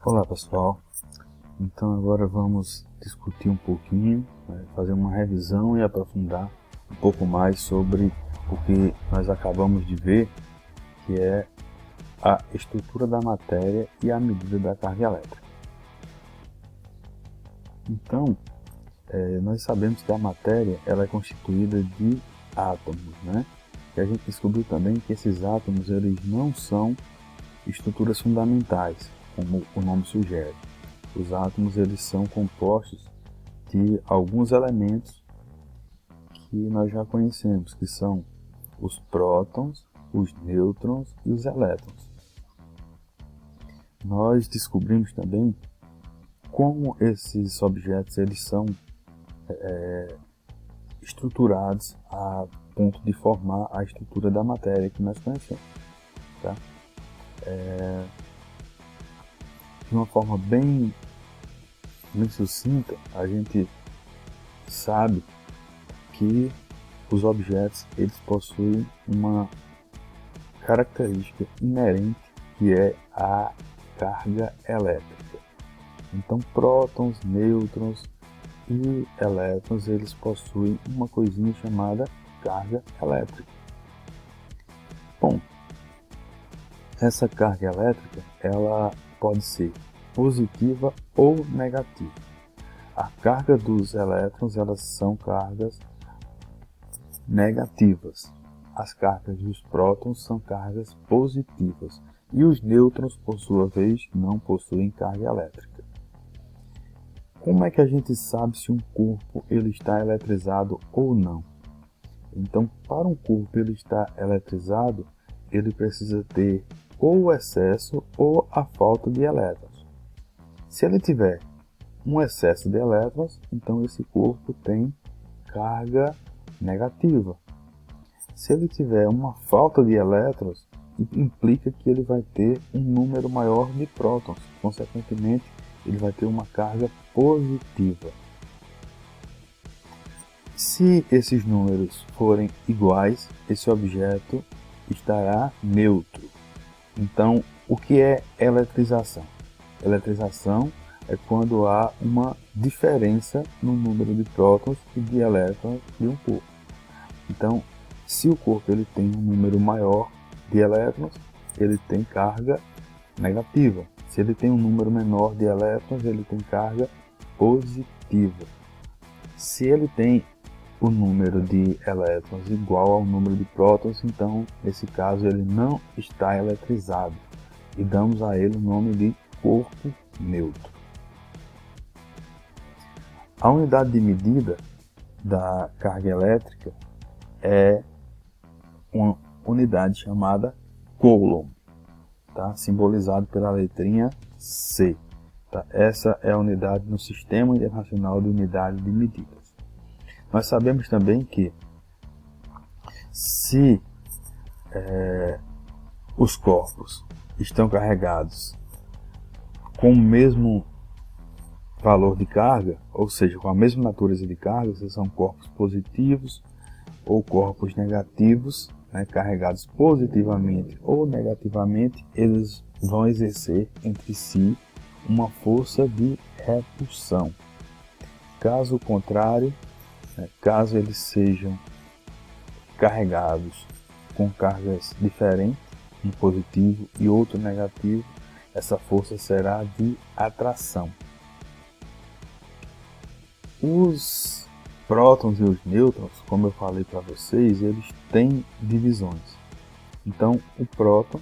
Olá pessoal, então agora vamos discutir um pouquinho, fazer uma revisão e aprofundar um pouco mais sobre o que nós acabamos de ver, que é a estrutura da matéria e a medida da carga elétrica. Então, nós sabemos que a matéria ela é constituída de átomos, né? E a gente descobriu também que esses átomos eles não são estruturas fundamentais, como o nome sugere. Os átomos eles são compostos de alguns elementos que nós já conhecemos, que são os prótons, os nêutrons e os elétrons. Nós descobrimos também como esses objetos eles são estruturados a ponto de formar a estrutura da matéria que nós conhecemos. Tá? De uma forma bem sucinta, a gente sabe que os objetos eles possuem uma característica inerente que é a carga elétrica. Então, prótons, nêutrons e elétrons eles possuem uma coisinha chamada carga elétrica. Bom, essa carga elétrica ela pode ser positiva ou negativa. A carga dos elétrons elas são cargas negativas. As cargas dos prótons são cargas positivas e os nêutrons, por sua vez, não possuem carga elétrica. Como é que a gente sabe se um corpo ele está eletrizado ou não? Então, para um corpo ele estar eletrizado, ele precisa ter ou o excesso ou a falta de elétrons. Se ele tiver um excesso de elétrons, então esse corpo tem carga negativa. Se ele tiver uma falta de elétrons, implica que ele vai ter um número maior de prótons. Consequentemente, ele vai ter uma carga positiva. Se esses números forem iguais, esse objeto estará neutro. Então, o que é eletrização? Eletrização é quando há uma diferença no número de prótons e de elétrons de um corpo. Então, se o corpo ele tem um número maior de elétrons, ele tem carga negativa. Se ele tem um número menor de elétrons, ele tem carga positiva. Se ele tem o número de elétrons igual ao número de prótons, então, nesse caso, ele não está eletrizado e damos a ele o nome de corpo neutro. A unidade de medida da carga elétrica é uma unidade chamada Coulomb, tá? Simbolizado pela letrinha C. Tá? Essa é a unidade no Sistema Internacional de Unidade de Medidas. Nós sabemos também que se os corpos estão carregados com o mesmo valor de carga, ou seja, com a mesma natureza de carga, se são corpos positivos ou corpos negativos, carregados positivamente ou negativamente, eles vão exercer entre si uma força de repulsão. Caso contrário, caso eles sejam carregados com cargas diferentes, um positivo e outro negativo, essa força será de atração. Os prótons e os nêutrons, como eu falei para vocês, eles têm divisões. Então, o próton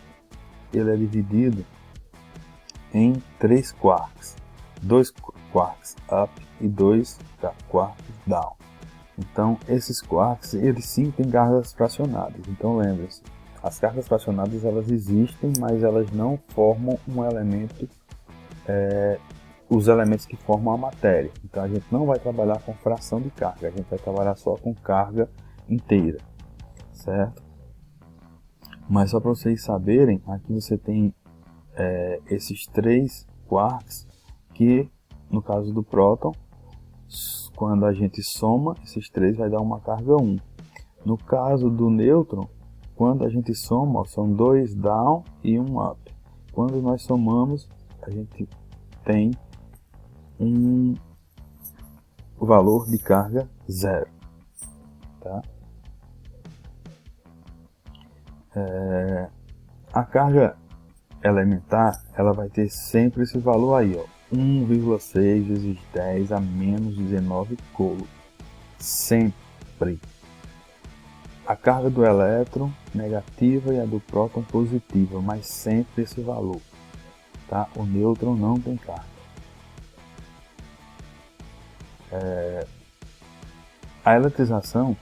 ele é dividido em 3 quarks, 2 quarks up e 2 quarks down. Então, esses quarks, eles sim têm cargas fracionadas. Então, lembre-se, as cargas fracionadas elas existem, mas elas não formam um elemento, os elementos que formam a matéria. Então, a gente não vai trabalhar com fração de carga, a gente vai trabalhar só com carga inteira, certo? Mas só para vocês saberem, aqui você tem esses 3 quarks que, no caso do próton, quando a gente soma, esses 3 vai dar uma carga 1. No caso do nêutron, quando a gente soma, são 2 down e 1 up. Quando nós somamos, a gente tem um valor de carga zero, tá? A carga elementar, ela vai ter sempre esse valor aí, ó, 1,6 vezes 10 a menos 19 coulombs, sempre. A carga do elétron negativa e a do próton positiva, mas sempre esse valor, tá? O nêutron não tem carga. A eletrização,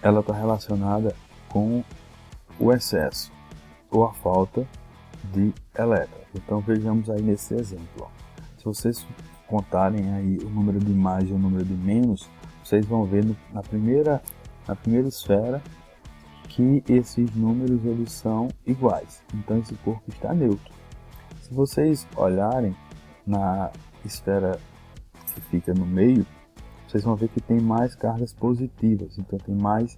ela está relacionada com o excesso ou a falta de elétrons. Então vejamos aí nesse exemplo, ó. Se vocês contarem aí o número de mais e o número de menos, vocês vão ver na primeira esfera que esses números eles são iguais. Então esse corpo está neutro. Se vocês olharem na esfera que fica no meio, vocês vão ver que tem mais cargas positivas. Então tem mais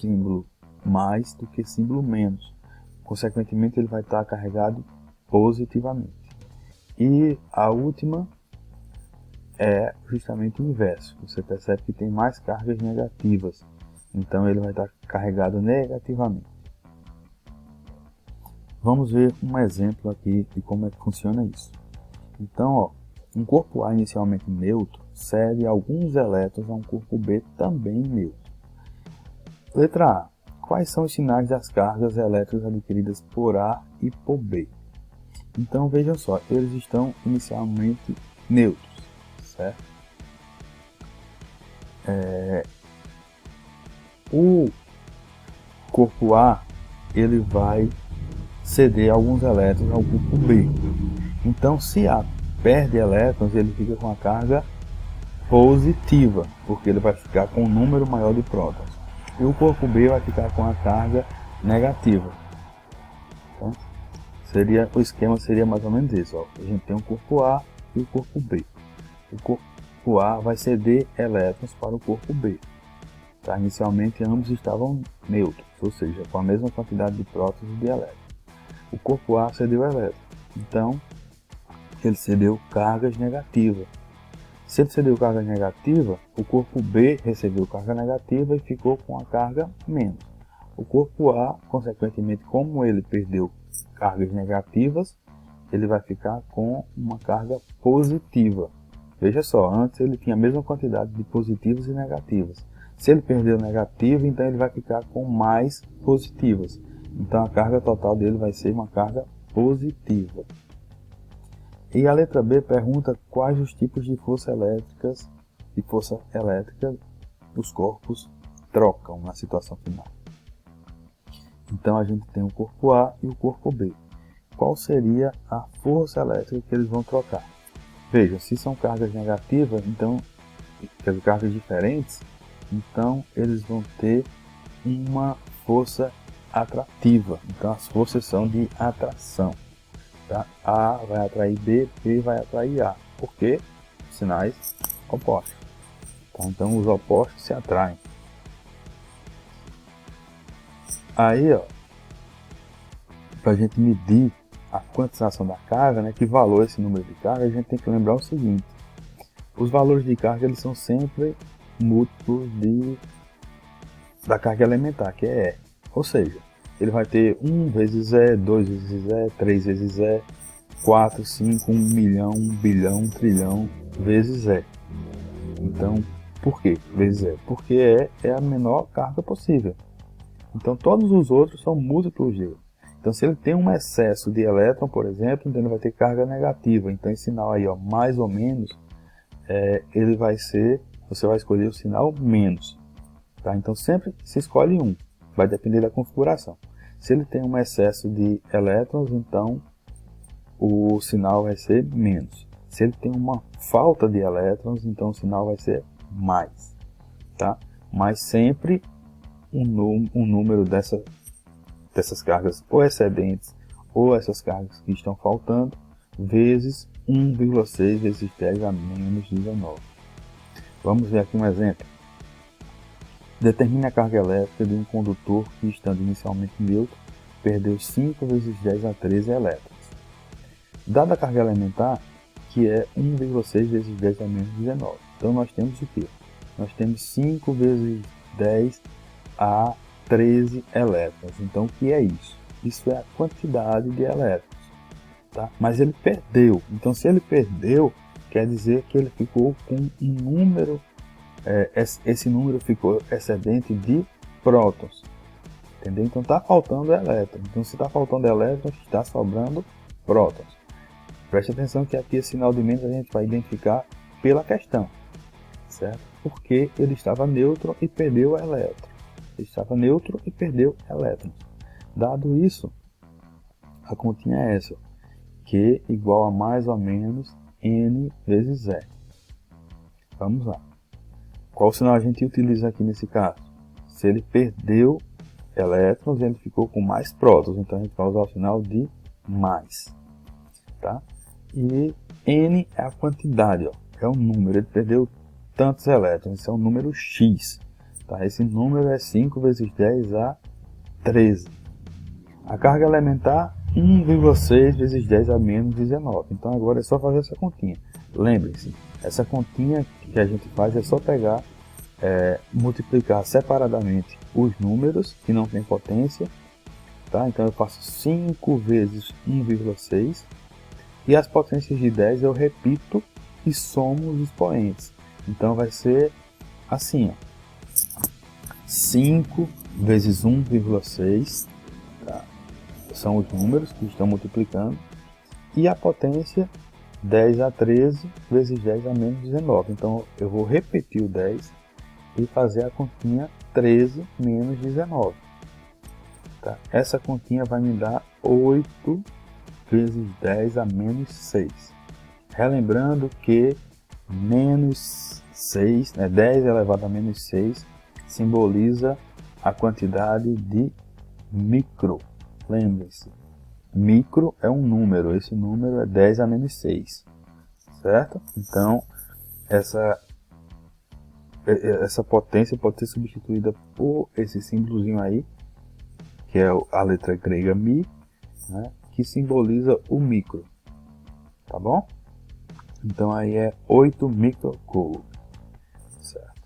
símbolo mais do que símbolo menos. Consequentemente ele vai estar carregado positivamente. E a última é justamente o inverso. Você percebe que tem mais cargas negativas. Então ele vai estar carregado negativamente. Vamos ver um exemplo aqui de como é que funciona isso. Então, ó, um corpo A inicialmente neutro cede alguns elétrons a um corpo B também neutro. Letra A. Quais são os sinais das cargas elétricas adquiridas por A e por B? Então vejam só, eles estão inicialmente neutros, certo? O corpo A ele vai ceder alguns elétrons ao corpo B. Então se A perde elétrons, ele fica com a carga positiva, porque ele vai ficar com um número maior de prótons. E o corpo B vai ficar com a carga negativa. Então, o esquema seria mais ou menos isso. Ó. A gente tem o corpo A e o corpo B. O corpo A vai ceder elétrons para o corpo B. Tá? Inicialmente ambos estavam neutros, ou seja, com a mesma quantidade de prótons e de elétrons. O corpo A cedeu elétrons, então ele cedeu cargas negativas. Se ele cedeu carga negativa, o corpo B recebeu carga negativa e ficou com a carga menos. O corpo A, consequentemente, como ele perdeu cargas negativas, ele vai ficar com uma carga positiva. Veja só, antes ele tinha a mesma quantidade de positivas e negativas. Se ele perdeu negativa, então ele vai ficar com mais positivas. Então a carga total dele vai ser uma carga positiva. E a letra B pergunta quais os tipos de força elétrica os corpos trocam na situação final. Então a gente tem o corpo A e o corpo B. Qual seria a força elétrica que eles vão trocar? Veja, se são cargas negativas, então, cargas diferentes, então eles vão ter uma força atrativa. Então as forças são de atração. Tá? A vai atrair B, B vai atrair A. Por quê? Sinais opostos. Tá? Então os opostos se atraem. Aí, ó, para a gente medir a quantização da carga, né, que valor é esse número de carga, a gente tem que lembrar o seguinte: os valores de carga eles são sempre múltiplos da carga elementar, que é E. Ou seja, ele vai ter 1 vezes E, 2 vezes E, 3 vezes E, 4, 5, 1 milhão, 1 bilhão, 1 trilhão vezes E. Então, por que vezes E? Porque E é a menor carga possível. Então, todos os outros são múltiplos de E. Então, se ele tem um excesso de elétron, por exemplo, então ele vai ter carga negativa. Então, esse sinal aí, ó, mais ou menos, ele vai ser, você vai escolher o sinal menos. Tá? Então, sempre se escolhe um. Vai depender da configuração. Se ele tem um excesso de elétrons, então o sinal vai ser menos. Se ele tem uma falta de elétrons, então o sinal vai ser mais. Tá? Mas sempre um número dessas cargas ou excedentes ou essas cargas que estão faltando vezes 1,6 vezes 10 a menos 19. Vamos ver aqui um exemplo. Determine a carga elétrica de um condutor que, estando inicialmente neutro, perdeu 5 vezes 10 a 13 elétrons. dada a carga elementar, que é 1,6 vezes 10 a menos 19. Então nós temos o quê? Nós temos 5 vezes 10 a 13 elétrons. Então o que é isso? Isso é a quantidade de elétrons. Tá? Mas ele perdeu. Então se ele perdeu, quer dizer que ele ficou com um número, esse número ficou excedente de prótons. Entendeu? Então está faltando elétrons. Então se está faltando elétrons, está sobrando prótons. Preste atenção que aqui esse sinal de menos a gente vai identificar pela questão, certo? Porque ele estava neutro e perdeu elétrons. Ele estava neutro e perdeu elétrons. Dado isso, a continha é essa, Q igual a mais ou menos N vezes E. Vamos lá. Qual sinal a gente utiliza aqui nesse caso? Se ele perdeu elétrons, ele ficou com mais prótons, então a gente vai usar o sinal de mais. Tá? E N é a quantidade, ó, é um número, ele perdeu tantos elétrons, isso é um número X. Tá? Esse número é 5 vezes 10 a 13. A carga elementar, 1,6 vezes 10 a menos 19. Então agora é só fazer essa continha. Lembre-se, essa continha que a gente faz é só pegar, multiplicar separadamente os números que não tem potência. Tá? Então eu faço 5 vezes 1,6. E as potências de 10 eu repito e somo os expoentes. Então vai ser assim, ó. 5 vezes 1,6, tá? São os números que estão multiplicando. E a potência 10 a 13 vezes 10 a menos 19. Então eu vou repetir o 10 e fazer a continha 13 menos 19. Tá? Essa continha vai me dar 8 vezes 10 a menos 6. Relembrando que menos 6, 10 elevado a menos 6, simboliza a quantidade de micro. Lembre-se, micro é um número, esse número é 10 a menos 6. Certo? Então, essa potência pode ser substituída por esse símbolozinho aí, que é a letra grega mi, né? Que simboliza o micro, tá bom? Então aí é 8 microcoulomb, certo?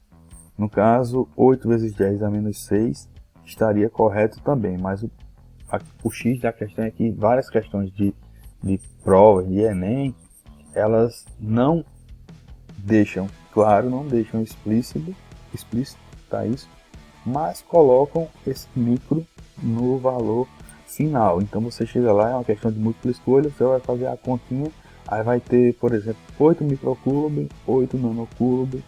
No caso, 8 vezes 10 a menos 6 estaria correto também, mas o X da questão é que várias questões de prova, de Enem, elas não deixam claro, não deixam explícito, tá isso? Mas colocam esse micro no valor final. Então você chega lá, é uma questão de múltipla escolha, você vai fazer a continha, aí vai ter, por exemplo, 8 microcoulomb, 8 nanocoulomb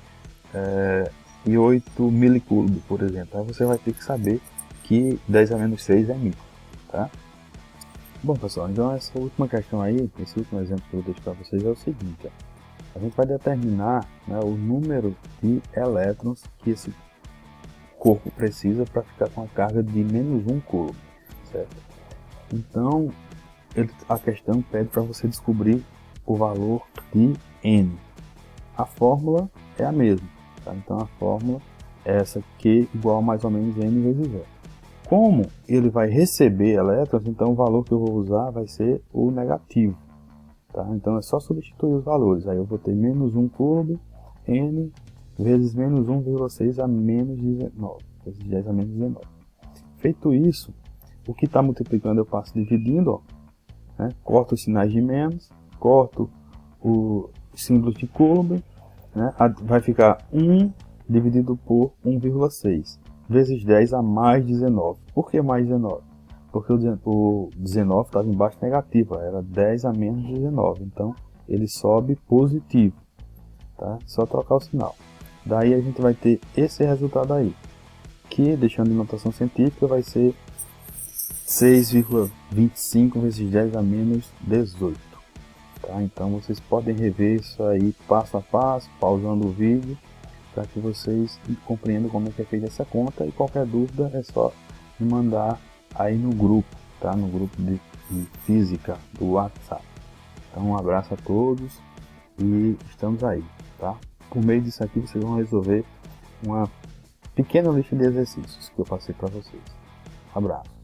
e 8 milicoulomb, por exemplo. Aí você vai ter que saber que 10 a menos 6 é micro, tá? Bom, pessoal, então essa última questão aí, esse último exemplo que eu deixo para vocês é o seguinte, ó. A gente vai determinar, né, o número de elétrons que esse corpo precisa para ficar com a carga de menos 1 coulomb, certo? Então, a questão pede para você descobrir o valor de N. A fórmula é a mesma, tá? Então a fórmula é essa, Q igual a mais ou menos N vezes E. Como ele vai receber elétrons, então o valor que eu vou usar vai ser o negativo. Tá? Então é só substituir os valores. Aí eu vou ter menos 1 coulomb, N vezes menos 1,6 a menos 19, vezes 10 a menos 19. Feito isso, o que está multiplicando eu passo dividindo, ó, né? Corto os sinais de menos, corto o símbolo de Coulomb, né? Vai ficar 1 dividido por 1,6 vezes 10 a mais 19. Por que mais 19? Porque o 19 estava embaixo negativa, era 10 a menos 19, então ele sobe positivo, tá? Só trocar o sinal. Daí a gente vai ter esse resultado aí, que, deixando em notação científica, vai ser 6,25 vezes 10 a menos 18. Tá? Então vocês podem rever isso aí passo a passo, pausando o vídeo, para que vocês compreendam como é que é feita essa conta, e qualquer dúvida é só me mandar aí no grupo, tá? No grupo de física do WhatsApp. Então um abraço a todos e estamos aí, tá? Por meio disso aqui vocês vão resolver uma pequena lista de exercícios que eu passei para vocês. Abraço.